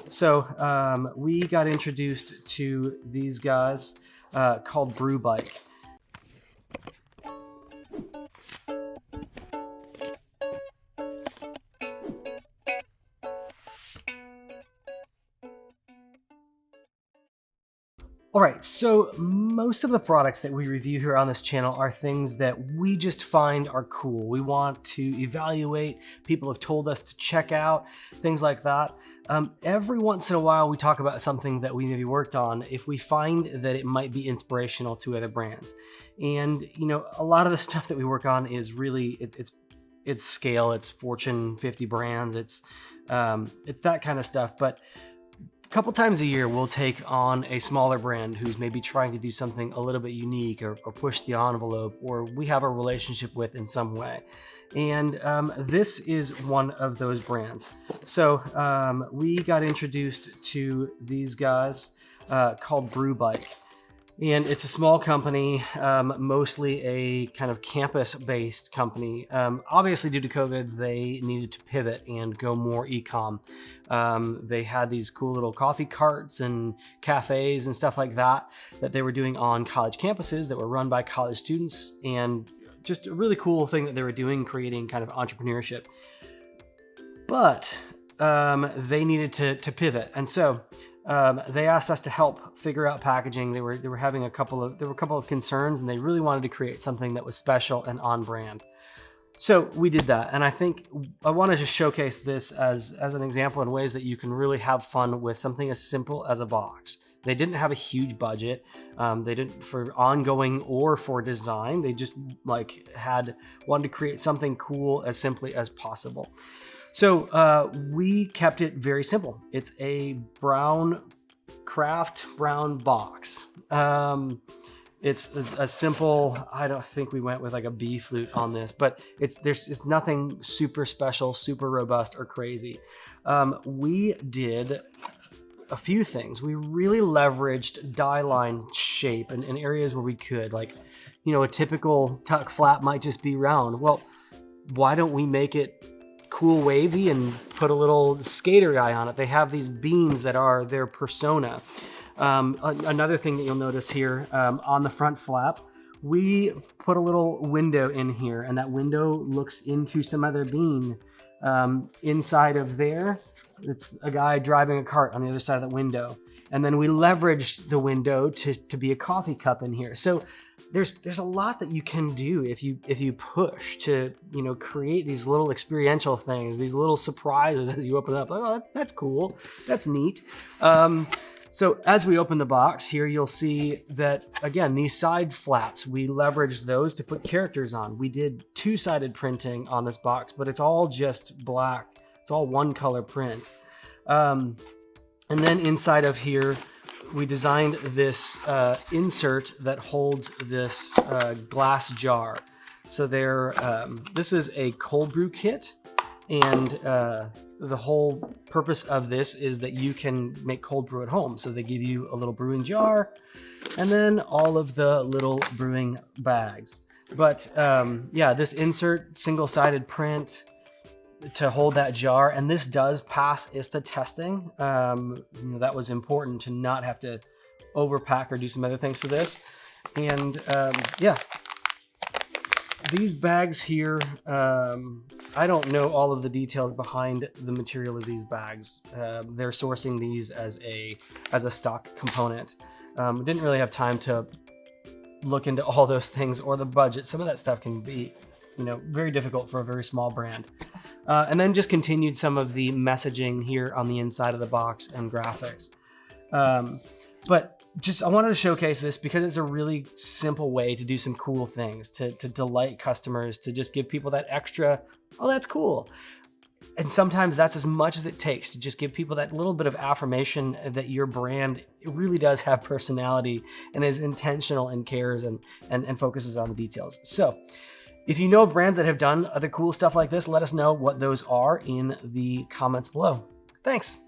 So we got introduced to these guys called Brewbike. All right, so most of the products that we review here on this channel are things that we just find are cool. We want to evaluate, people have told us to check out, things like that. Every once in a while we talk about something that we maybe worked on if we find that it might be inspirational to other brands. And you know, a lot of the stuff that we work on is really, it's scale, it's Fortune 50 brands, it's that kind of stuff. But a couple times a year, we'll take on a smaller brand who's maybe trying to do something a little bit unique or push the envelope, or we have a relationship with in some way. And this is one of those brands. So we got introduced to these guys called Brewbike. And it's a small company, mostly a kind of campus-based company. Obviously, due to COVID, they needed to pivot and go more e-com. They had these cool little coffee carts and cafes and stuff like that they were doing on college campuses that were run by college students, and just a really cool thing that they were doing, creating kind of entrepreneurship. But they needed to pivot, and so they asked us to help figure out packaging. They were having a couple of concerns, and they really wanted to create something that was special and on brand. So we did that, and I think I want to just showcase this as an example in ways that you can really have fun with something as simple as a box. They didn't have a huge budget. They didn't for ongoing or for design. They just wanted to create something cool as simply as possible. So we kept it very simple. It's a craft brown box. It's a simple, I don't think we went with like a B flute on this, but there's nothing super special, super robust or crazy. We did a few things. We really leveraged die line shape in areas where we could, like, you know, a typical tuck flap might just be round. Well, why don't we make it cool wavy and put a little skater guy on it? They have these beans that are their persona. Another thing that you'll notice here on the front flap, we put a little window in here, and that window looks into some other bean. Inside of there, it's a guy driving a cart on the other side of the window. And then we leveraged the window to be a coffee cup in here. So there's a lot that you can do if you push to, you know, create these little experiential things, these little surprises as you open it up. Like, oh, that's cool, that's neat. So as we open the box here, you'll see that, again, these side flaps, we leveraged those to put characters on. We did two-sided printing on this box, but it's all just black. It's all one color print. And then inside of here, we designed this insert that holds this glass jar. So this is a cold brew kit, and the whole purpose of this is that you can make cold brew at home. So they give you a little brewing jar, and then all of the little brewing bags. But yeah, this insert, single-sided print to hold that jar, and this does pass ISTA testing. You know, that was important to not have to overpack or do some other things to this. And yeah, these bags here, I don't know all of the details behind the material of these bags. They're sourcing these as a stock component. Didn't really have time to look into all those things or the budget. Some of that stuff can be, you know, very difficult for a very small brand. And then just continued some of the messaging here on the inside of the box and graphics. But I wanted to showcase this because it's a really simple way to do some cool things, to delight customers, to just give people that extra, oh, that's cool. And sometimes that's as much as it takes to just give people that little bit of affirmation that your brand, it really does have personality and is intentional and cares and focuses on the details. So if you know brands that have done other cool stuff like this, let us know what those are in the comments below. Thanks.